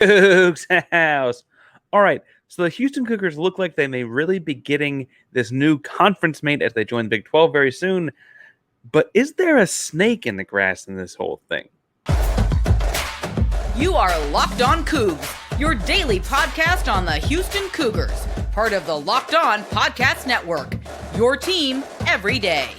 Coogs House. All right, so the Houston Cougars look like they may really be getting this new conference mate as they join the Big 12 very soon. But is there a snake in the grass in this whole thing? You are Locked On Cougs, your daily podcast on the Houston Cougars, part of the Locked On Podcast Network, your team every day.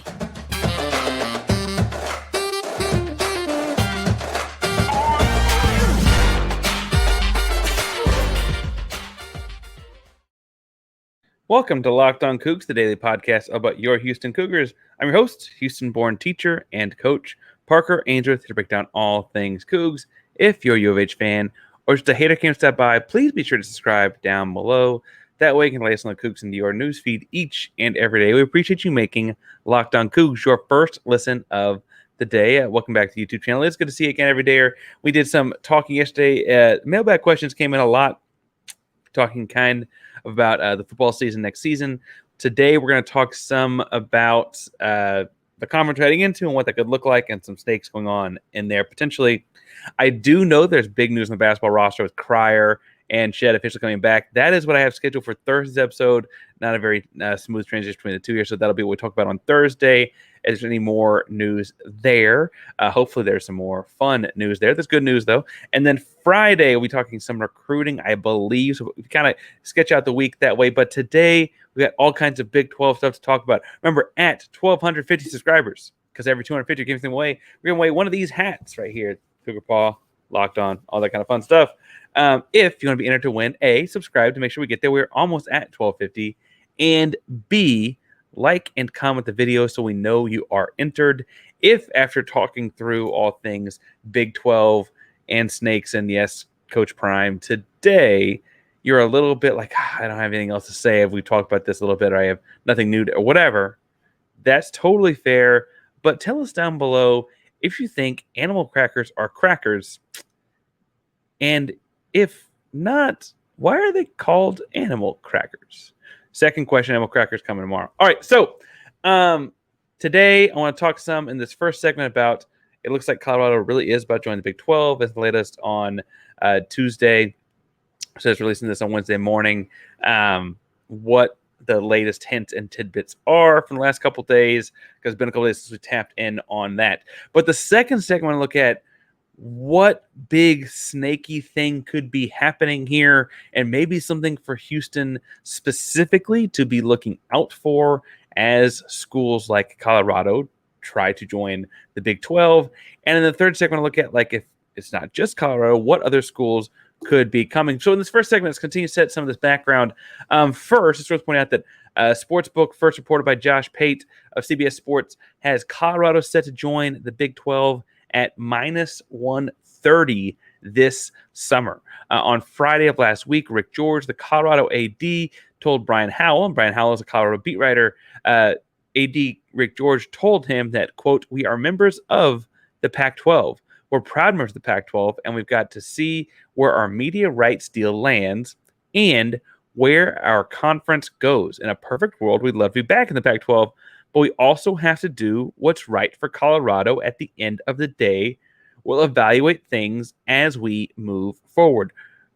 Welcome to Locked On Cougs, the daily podcast about your Houston Cougars. I'm your host, Houston-born teacher and coach, Parker Ainsworth, here to break down all things Cougs. If you're a U of H fan or just a hater can't stop by, please be sure to subscribe down below. That way you can listen to Cougs into your newsfeed each and every day. We appreciate you making Locked On Cougs your first listen of the day. Welcome back to the YouTube channel. It's good to see you again every day. We did some talking yesterday. Mailbag questions came in a lot, talking kind about the football season next season. Today, we're going to talk some about the conference we're heading into and what that could look like and some stakes going on in there potentially. I do know there's big news in the basketball roster with Cryer and Shed officially coming back. That is what I have scheduled for Thursday's episode. Not a very smooth transition between the two here, so that'll be what we talk about on Thursday. Is there any more news there? Hopefully there's some more fun news there. There's good news, though. And then Friday, we'll be talking some recruiting, I believe. So we kind of sketch out the week that way. But today, we got all kinds of Big 12 stuff to talk about. Remember, at 1,250 subscribers, because every 250 gives them away, we're going to weigh one of these hats right here. Cougar Paw, Locked On, all that kind of fun stuff. If you want to be entered to win, A, subscribe to make sure we get there. We're almost at 1,250. And B, like and comment the video so we know you are entered. If after talking through all things Big 12 and snakes and yes, Coach Prime today, you're a little bit like, I don't have anything else to say. If we talked about this a little bit, or I have nothing new to, or whatever, that's totally fair. But tell us down below if you think animal crackers are crackers. And if not, why are they called animal crackers? Second question, animal crackers coming tomorrow. All right, so today I want to talk some in this first segment about, it looks like Colorado really is about to join the Big 12 as the latest on Tuesday. So it's releasing this on Wednesday morning. What the latest hints and tidbits are from the last couple days, because it's been a couple days since we tapped in on that. But the second segment I want to look at what big snaky thing could be happening here, and maybe something for Houston specifically to be looking out for as schools like Colorado try to join the Big 12. And in the third segment, I look at, like, if it's not just Colorado, what other schools could be coming. So in this first segment, let's continue to set some of this background. First, it's worth pointing out that Sportsbook, first reported by Josh Pate of CBS Sports, has Colorado set to join the Big 12 at minus 130 this summer. On Friday of last week, Rick George, the Colorado AD, told Brian Howell, and Brian Howell is a Colorado beat writer, AD Rick George told him that, quote, "We are members of the Pac-12. We're proud members of the Pac-12, and we've got to see where our media rights deal lands and where our conference goes. In a perfect world, we'd love to be back in the Pac-12, but we also have to do what's right for Colorado at the end of the day. We'll evaluate things as we move forward."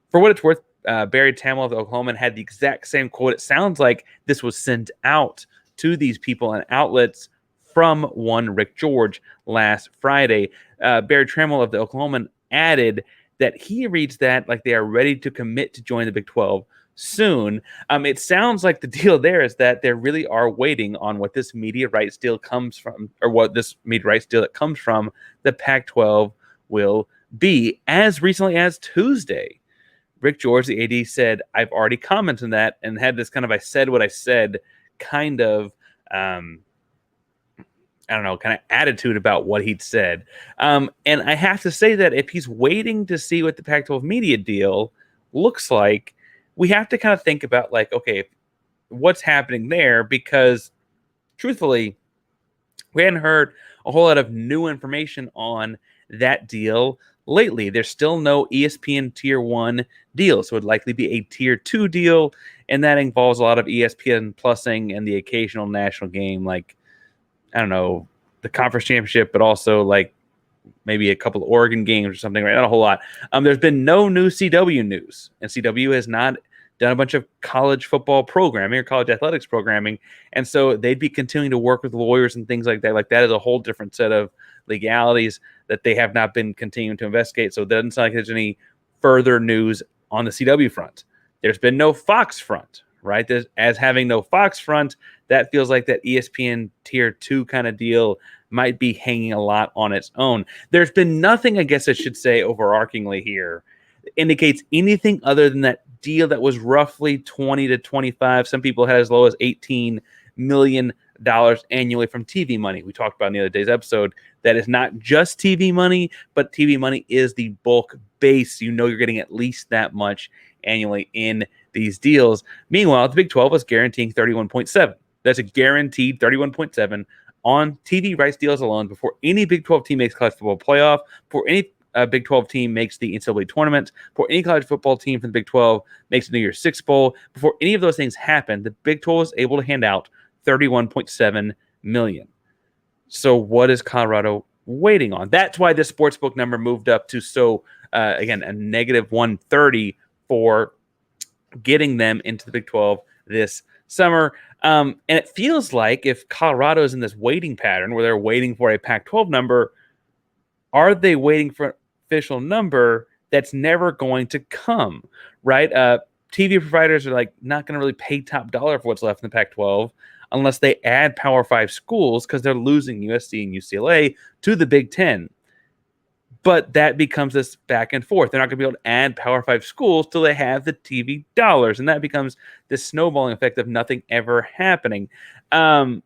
For what it's worth, Barry Tamel of the Oklahoman had the exact same quote. It sounds like this was sent out to these people and outlets from one Rick George last Friday. Barry Trammell of the Oklahoman added that he reads that like they are ready to commit to join the Big 12 soon. It sounds like the deal there is that they really are waiting on what this media rights deal comes from, or what this media rights deal that comes from the Pac-12 will be. As recently as Tuesday, Rick George, the AD, said, "I've already commented on that," and had this kind of I said what I said kind of kind of attitude about what he'd said. And I have to say that if he's waiting to see what the Pac-12 media deal looks like, we have to kind of think about, like, okay, what's happening there? Because truthfully, we hadn't heard a whole lot of new information on that deal lately. There's still no ESPN Tier 1 deal, so it would likely be a Tier 2 deal, and that involves a lot of ESPN plusing and the occasional national game, like, I don't know, the conference championship, but also like maybe a couple of Oregon games or something, right? Not a whole lot. There's been no new CW news, and CW has not done a bunch of college football programming or college athletics programming, and so they'd be continuing to work with lawyers and things like that. Like that is a whole different set of legalities that they have not been continuing to investigate. So it doesn't sound like there's any further news on the CW front. There's been no Fox front, right? As having no Fox front, that feels like that ESPN tier 2 kind of deal might be hanging a lot on its own. There's been nothing, I guess I should say, overarchingly here that indicates anything other than that deal that was roughly 20 to 25. Some people had as low as $18 million annually from TV money. We talked about in the other day's episode that is not just TV money, but TV money is the bulk base. You know you're getting at least that much annually in these deals. Meanwhile, the Big 12 was guaranteeing 31.7. That's a guaranteed 31.7 on TV rights deals alone before any Big 12 team makes college football playoff, before any Big 12 team makes the NCAA tournament, before any college football team from the Big 12 makes the New Year's Six Bowl. Before any of those things happen, the Big 12 was able to hand out $31.7 million. So what is Colorado waiting on? That's why this sportsbook number moved up to again, a negative 130 for getting them into the Big 12 this summer. And it feels like if Colorado is in this waiting pattern where they're waiting for a Pac-12 number, are they waiting for an official number that's never going to come, right? TV providers are like not going to really pay top dollar for what's left in the Pac-12 unless they add Power 5 schools because they're losing USC and UCLA to the Big Ten. But that becomes this back and forth. They're not going to be able to add Power 5 schools till they have the TV dollars. And that becomes this snowballing effect of nothing ever happening. The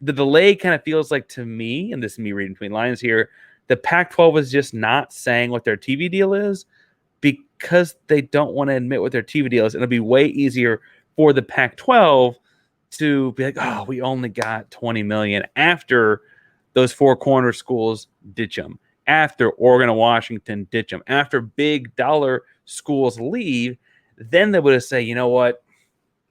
delay kind of feels like to me, and this is me reading between lines here, the Pac-12 is just not saying what their TV deal is because they don't want to admit what their TV deal is. It'll be way easier for the Pac-12 to be like, oh, we only got $20 million after those four corner schools ditch them, after Oregon and Washington ditch them, after big dollar schools leave. Then they would have said, you know what,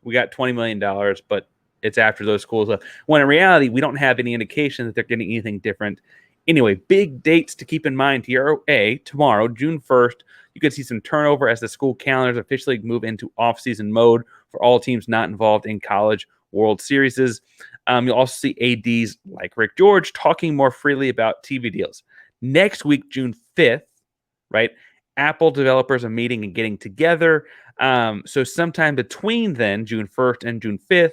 we got $20 million, but it's after those schools left. When in reality, we don't have any indication that they're getting anything different. Anyway, big dates to keep in mind here. Tomorrow, June 1st, you could see some turnover as the school calendars officially move into off-season mode for all teams not involved in College World Series. You'll also see ADs like Rick George talking more freely about TV deals. Next week, June 5th, right, Apple developers are meeting and getting together. So sometime between then, June 1st and June 5th,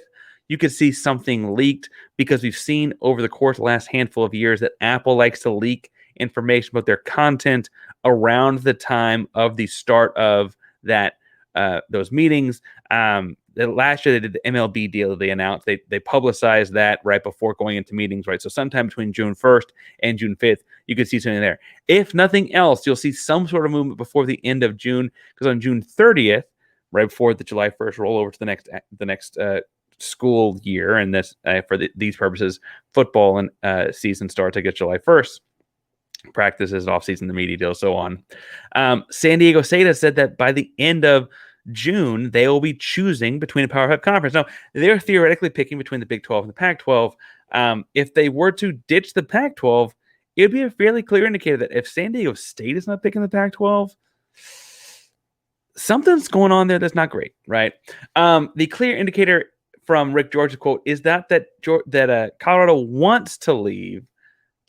you could see something leaked because we've seen over the course of the last handful of years that Apple likes to leak information about their content around the time of the start of those meetings. Last year they did the MLB deal that they announced. They publicized that right before going into meetings, right? So sometime between June 1st and June 5th, you could see something there. If nothing else, you'll see some sort of movement before the end of June, because on June 30th, right before the July 1st rollover to the next school year, and this these purposes, football and season starts, I guess, July 1st. Practices, off-season, the media deal, so on. San Diego State has said that by the end of June, they will be choosing between a Power 5 conference. Now, they're theoretically picking between the Big 12 and the Pac-12. If they were to ditch the Pac-12, it would be a fairly clear indicator that if San Diego State is not picking the Pac-12, something's going on there that's not great, right? The clear indicator from Rick George's quote is that Colorado wants to leave,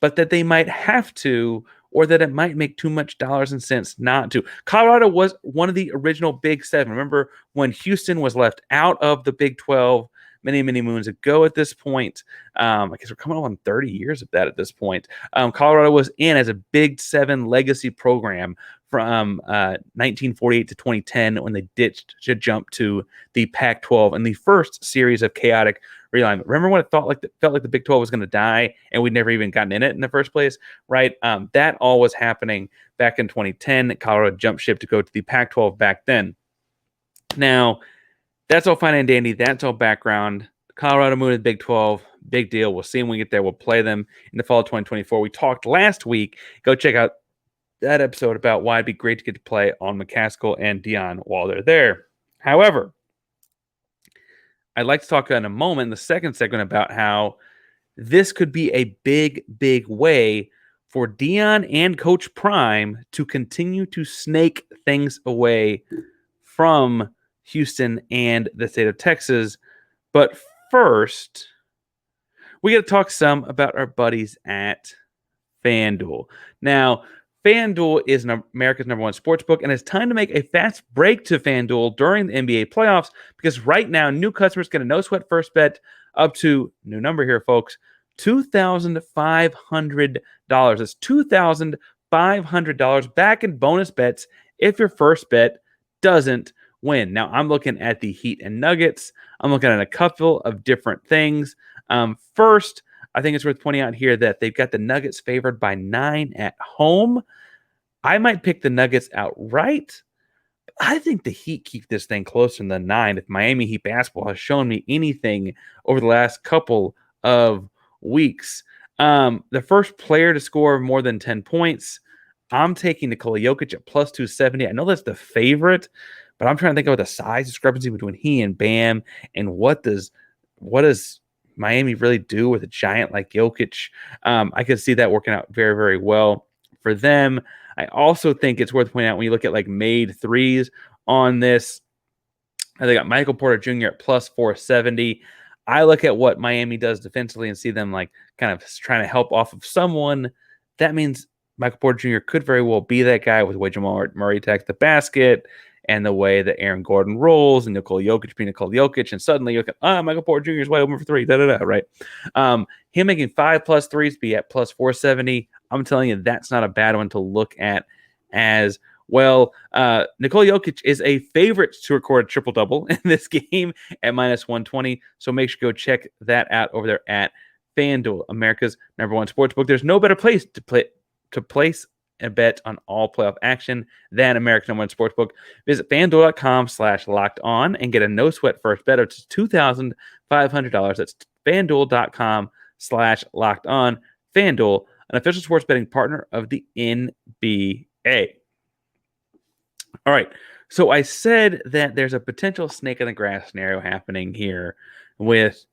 but that they might have to, or that it might make too much dollars and cents not to. Colorado was one of the original Big Seven. Remember when Houston was left out of the Big 12 many, many moons ago at this point? I guess we're coming up on 30 years of that at this point. Colorado was in as a Big Seven legacy program from 1948 to 2010 when they ditched to jump to the Pac-12 in the first series of chaotic realignment. Remember when it felt like the Big 12 was going to die and we'd never even gotten in it in the first place, right? That all was happening back in 2010. Colorado jumped ship to go to the Pac-12 back then. Now, that's all fine and dandy. That's all background. Colorado moved to the Big 12. Big deal. We'll see when we get there. We'll play them in the fall of 2024. We talked last week. Go check out that episode about why it'd be great to get to play on McCaskill and Deion while they're there. However, I'd like to talk in a moment in the second segment about how this could be a big, big way for Deion and Coach Prime to continue to snake things away from Houston and the state of Texas. But first, we got to talk some about our buddies at FanDuel. Now, FanDuel is America's #1 sportsbook, and it's time to make a fast break to FanDuel during the NBA playoffs because right now, new customers get a no-sweat first bet up to, new number here, folks, $2,500. That's $2,500 back in bonus bets if your first bet doesn't win. Now, I'm looking at the Heat and Nuggets. I'm looking at a couple of different things. First, I think it's worth pointing out here that they've got the Nuggets favored by 9 at home. I might pick the Nuggets outright. I think the Heat keep this thing closer than 9 if Miami Heat basketball has shown me anything over the last couple of weeks. The first player to score more than 10 points, I'm taking Nikola Jokic at plus 270. I know that's the favorite, but I'm trying to think about the size discrepancy between he and Bam and what does Miami really do with a giant like Jokic. I could see that working out very, very well for them. I also think it's worth pointing out when you look at like made threes on this, they got Michael Porter Jr. at plus 470. I look at what Miami does defensively and see them like kind of trying to help off of someone. That means Michael Porter Jr. could very well be that guy with the way Jamal Murray attacks the basket and the way that Aaron Gordon rolls and Nikola Jokic being Nikola Jokic, and suddenly you look at, Michael Porter Jr. is wide open for three, right? Him making 5+ threes be at plus 470. I'm telling you, that's not a bad one to look at as well. Nikola Jokic is a favorite to record a triple-double in this game at minus 120, so make sure you go check that out over there at FanDuel, America's #1 sportsbook. There's no better place to place a bet on all playoff action than America's #1 sportsbook. Visit FanDuel.com/locked-on and get a no-sweat first bet of $2,500. That's FanDuel.com/locked-on. FanDuel, an official sports betting partner of the NBA. All right, so I said that there's a potential snake in the grass scenario happening here with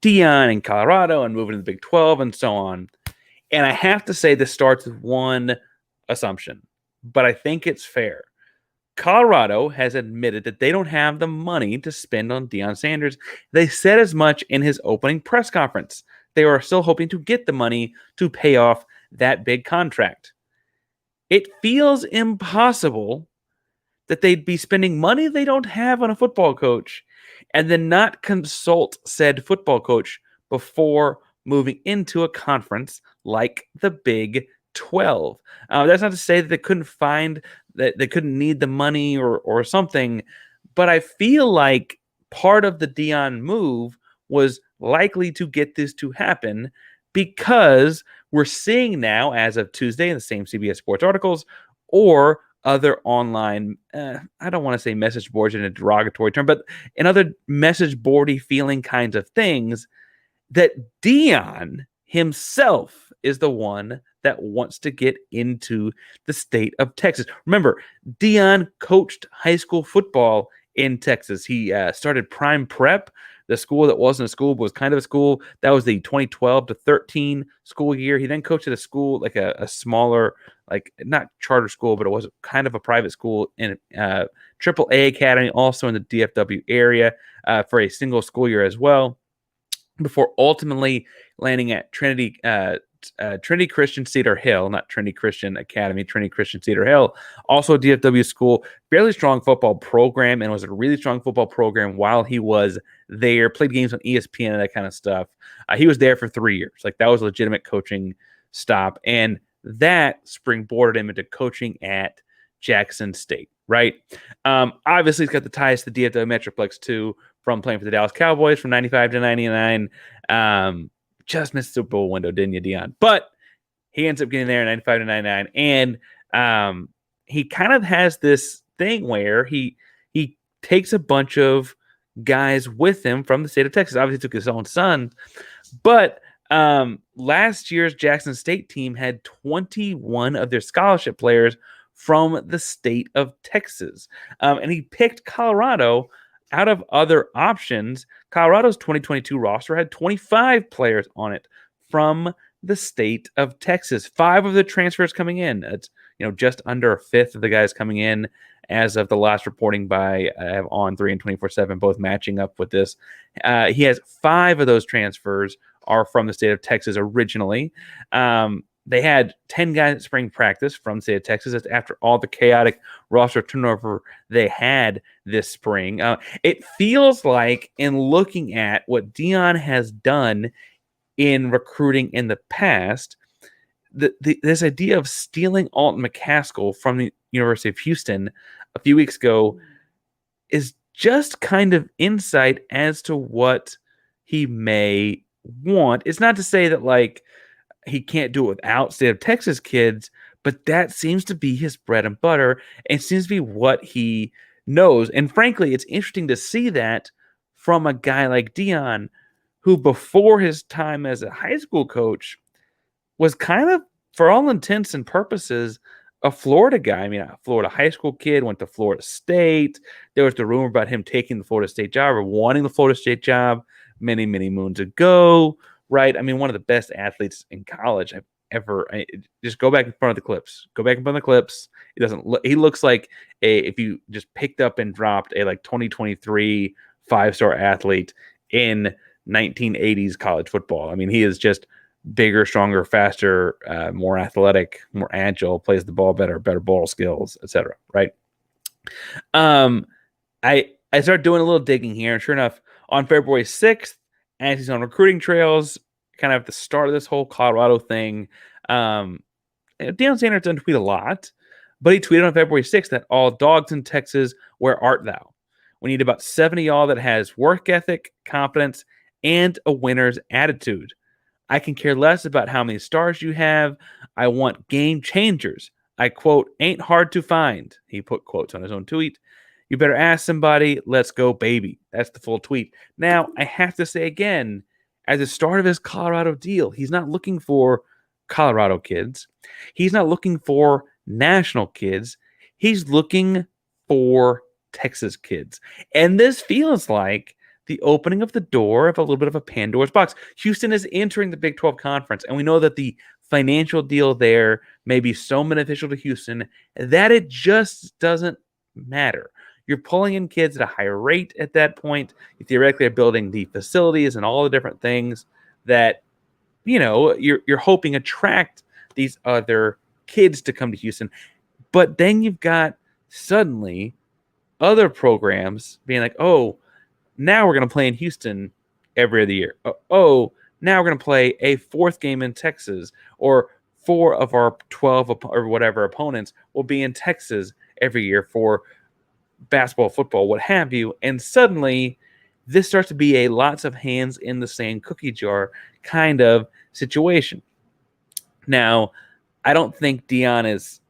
Deion in Colorado and moving to the Big 12 and so on. And I have to say this starts with one assumption, but I think it's fair. Colorado has admitted that they don't have the money to spend on Deion Sanders. They said as much in his opening press conference. They are still hoping to get the money to pay off that big contract. It feels impossible that they'd be spending money they don't have on a football coach and then not consult said football coach before moving into a conference like the Big 12. That's not to say that they couldn't need the money or something, but I feel like part of the Deion move was likely to get this to happen because we're seeing now, as of Tuesday, in the same CBS Sports articles or other online, I don't want to say message boards in a derogatory term, but in other message boardy feeling kinds of things, that Deion himself is the one that wants to get into the state of Texas. Remember, Deion coached high school football in Texas. He started Prime Prep, the school that wasn't a school but was kind of a school. That was the 2012 to 13 school year. He then coached at a school, like a smaller, like not charter school, but it was kind of a private school in AAA academy, also in the DFW area for a single school year as well, before ultimately landing at Trinity Christian Cedar Hill, not Trinity Christian Academy, Trinity Christian Cedar Hill, also a DFW school, fairly strong football program, and was a really strong football program while he was there, played games on ESPN and that kind of stuff. He was there for 3 years. Like, that was a legitimate coaching stop, and that springboarded him into coaching at Jackson State, right? Obviously, he's got the ties to the DFW Metroplex, too, from playing for the Dallas Cowboys from 95 to 99. Just missed the Super Bowl window, didn't you, Deion? But he ends up getting there in 95 to 99. And he kind of has this thing where he takes a bunch of guys with him from the state of Texas. Obviously, took his own son. But last year's Jackson State team had 21 of their scholarship players from the state of Texas. And he picked Colorado out of other options. Colorado's 2022 roster had 25 players on it from the state of Texas. 5 of the transfers coming in. It's just under a fifth of the guys coming in as of the last reporting by On 3 and 24/7, both matching up with this. He has 5 of those transfers are from the state of Texas originally. They had 10 guys at spring practice from the state of Texas. That's after all the chaotic roster turnover they had this spring. It feels like, in looking at what Deion has done in recruiting in the past, this idea of stealing Alton McCaskill from the University of Houston a few weeks ago is just kind of insight as to what he may want. It's not to say that he can't do it without state of Texas kids, but that seems to be his bread and butter and seems to be what he knows. And frankly, it's interesting to see that from a guy like Deion, who before his time as a high school coach was kind of, for all intents and purposes, a Florida guy. I mean, a Florida high school kid, went to Florida State. There was the rumor about him taking the Florida State job or wanting the Florida State job many, many moons ago. Right? I mean, one of the best athletes in college I've ever. Just go back in front of the clips. Go back in front of the clips. He doesn't. He looks like if you just picked up and dropped a 2023 5-star athlete in 1980s college football. I mean, he is just bigger, stronger, faster, more athletic, more agile, plays the ball better ball skills, etc. Right? I started doing a little digging here, and sure enough, on February 6th. As he's on recruiting trails, kind of at the start of this whole Colorado thing. Deion Sanders doesn't tweet a lot, but he tweeted on February 6th that all dogs in Texas, where art thou? We need about 70 y'all that has work ethic, confidence, and a winner's attitude. I can care less about how many stars you have. I want game changers. I quote, ain't hard to find. He put quotes on his own tweet. You better ask somebody. Let's go, baby. That's the full tweet. Now, I have to say again, at the start of his Colorado deal, he's not looking for Colorado kids. He's not looking for national kids. He's looking for Texas kids. And this feels like the opening of the door of a little bit of a Pandora's box. Houston is entering the Big 12 conference, and we know that the financial deal there may be so beneficial to Houston that it just doesn't matter. You're pulling in kids at a higher rate at that point. You theoretically are building the facilities and all the different things that, you're hoping attract these other kids to come to Houston. But then you've got suddenly other programs being like, oh, now we're going to play in Houston every other year. Oh, now we're going to play a 4th game in Texas, or 4 of our 12 or whatever opponents will be in Texas every year for basketball, football, what have you. And suddenly this starts to be a lots of hands in the same cookie jar kind of situation. Now, I don't think Deion is,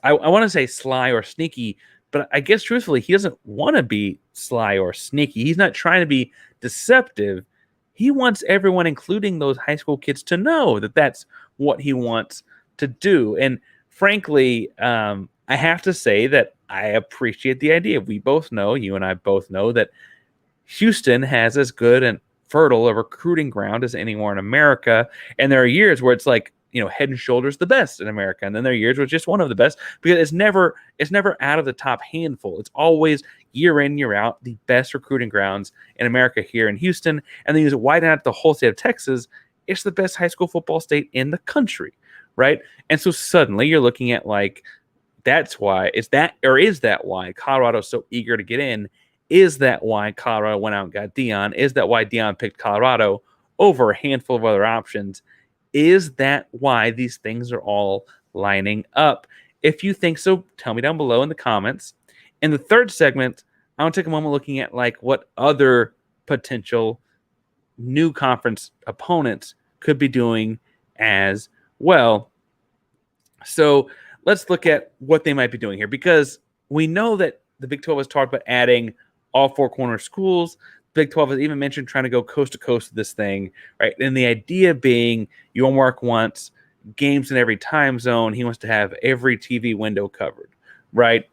I want to say sly or sneaky, but I guess truthfully, he doesn't want to be sly or sneaky. He's not trying to be deceptive. He wants everyone, including those high school kids, to know that that's what he wants to do. And frankly, I have to say that I appreciate the idea. We both know, you and I both know, that Houston has as good and fertile a recruiting ground as anywhere in America. And there are years where it's like, head and shoulders the best in America. And then there are years where it's just one of the best, because it's never out of the top handful. It's always year in, year out, the best recruiting grounds in America here in Houston. And then you widen out the whole state of Texas. It's the best high school football state in the country. Right. And so suddenly you're looking at that's why is that why Colorado's so eager to get in? Is that why Colorado went out and got Deion? Is that why Deion picked Colorado over a handful of other options? Is that why these things are all lining up? If you think so, tell me down below in the comments. In the third segment, I want to take a moment looking at what other potential new conference opponents could be doing as well. So let's look at what they might be doing here, because we know that the Big 12 has talked about adding all 4 corner schools. Big 12 has even mentioned trying to go coast to coast with this thing, right? And the idea being you won't work once, games in every time zone. He wants to have every TV window covered, right?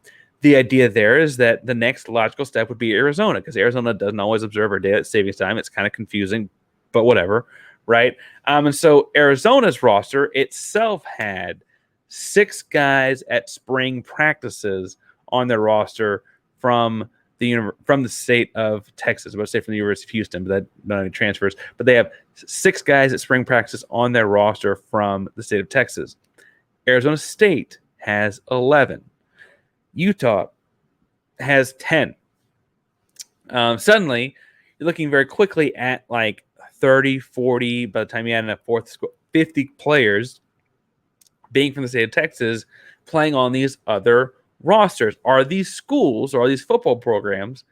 The idea there is that the next logical step would be Arizona, because Arizona doesn't always observe our daylight savings time. It's kind of confusing, but whatever, right? And so Arizona's roster itself had 6 guys at spring practices on their roster from the state of Texas. I would say from the University of Houston, but that not only transfers. But they have 6 guys at spring practice on their roster from the state of Texas. Arizona State has 11. Utah has 10. Suddenly, you're looking very quickly at like 30, 40, by the time you add in a fourth school, 50 players being from the state of Texas playing on these other rosters. Are these schools or are these football programs,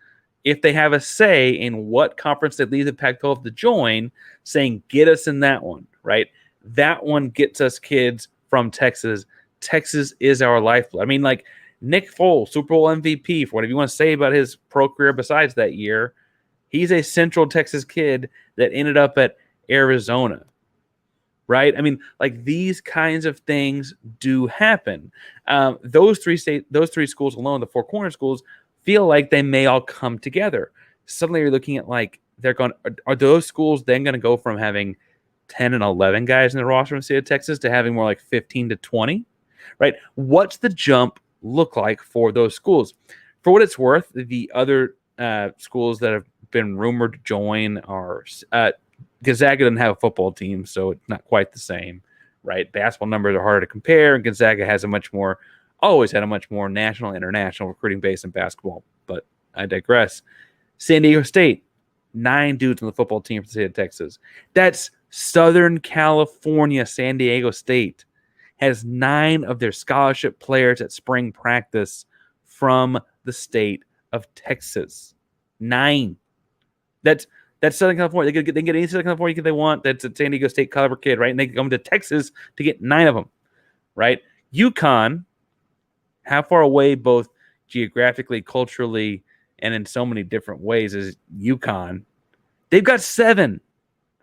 if they have a say in what conference they leave the Pac-12 to join, saying, get us in that one, right? That one gets us kids from Texas. Texas is our lifeblood. I mean, like Nick Foles, Super Bowl MVP, for whatever you want to say about his pro career besides that year, he's a Central Texas kid that ended up at Arizona, right? I mean, like these kinds of things do happen. Those three schools alone, the Four Corner schools, feel like they may all come together. Suddenly, you're looking at like are those schools then going to go from having 10 and 11 guys in the roster in the state of Texas to having more like 15 to 20, right? What's the jump look like for those schools? For what it's worth, the other schools that have been rumored to join are Gonzaga doesn't have a football team, so it's not quite the same, right? Basketball numbers are harder to compare, and Gonzaga has always had a much more national, international recruiting base in basketball, but I digress. San Diego State, 9 dudes on the football team for the state of Texas. That's Southern California. San Diego State has 9 of their scholarship players at spring practice from the state of Texas. 9. That's Southern California. They can get any Southern California kid they want. That's a San Diego State caliber kid, right? And they can come to Texas to get 9 of them, right? UConn, how far away both geographically, culturally, and in so many different ways is UConn? They've got 7,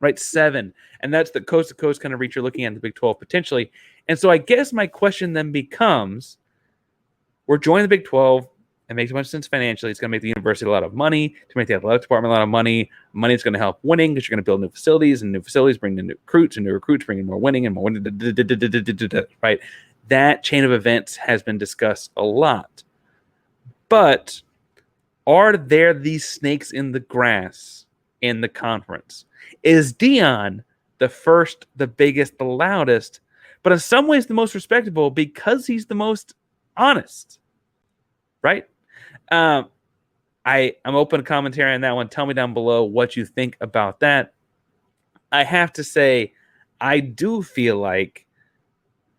right? 7. And that's the coast-to-coast kind of reach you're looking at in the Big 12 potentially. And so I guess my question then becomes, we're joining the Big 12. It makes much sense financially. It's going to make the university a lot of money, to make the athletic department a lot of money. Money is going to help winning because you're going to build new facilities, and new facilities bring in new recruits, and new recruits bring in more winning and more winning, right? That chain of events has been discussed a lot. But are there these snakes in the grass in the conference? Is Deion the first, the biggest, the loudest, but in some ways the most respectable because he's the most honest, right? I'm open to commentary on that one. Tell me down below what you think about that. I have to say, I do feel like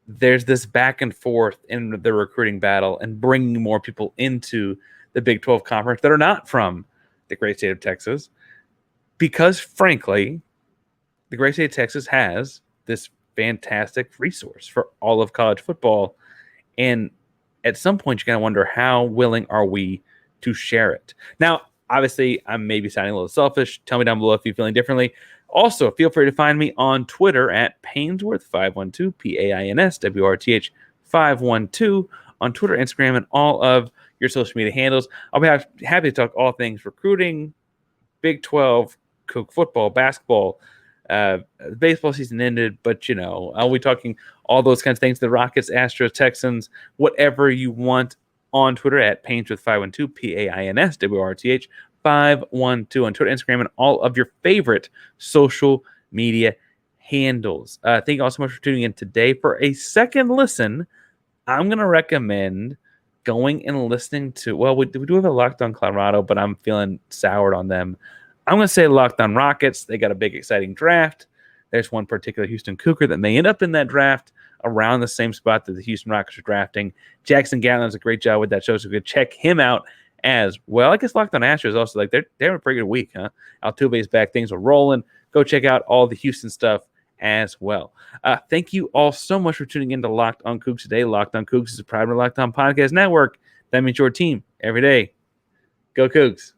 there's this back and forth in the recruiting battle and bringing more people into the Big 12 conference that are not from the great state of Texas, because frankly, the great state of Texas has this fantastic resource for all of college football. And at some point, you're going to wonder, how willing are we to share it? Now, obviously, I'm maybe sounding a little selfish. Tell me down below if you're feeling differently. Also, feel free to find me on Twitter at Painsworth512, PAINSWRTH 512 on Twitter, Instagram, and all of your social media handles. I'll be happy to talk all things recruiting, Big 12, Coug football, basketball. The baseball season ended, but I'll be talking all those kinds of things. The Rockets, Astros, Texans, whatever you want on Twitter at Painsworth512, PAINSWRTH 512 on Twitter, Instagram, and all of your favorite social media handles. Thank you all so much for tuning in today. For a second listen, I'm going to recommend going and listening to, we do have a Locked On Colorado, but I'm feeling soured on them. I'm going to say Locked On Rockets. They got a big, exciting draft. There's one particular Houston Cougar that may end up in that draft around the same spot that the Houston Rockets are drafting. Jackson Gatlin does a great job with that show, so you can check him out as well. I guess Locked On Astros also, they're having a pretty good week, huh? Altuve's back. Things are rolling. Go check out all the Houston stuff as well. Thank you all so much for tuning in to Locked On Cougs today. Locked On Cougs is a proud of Locked On Podcast Network. That means your team every day. Go Cougs.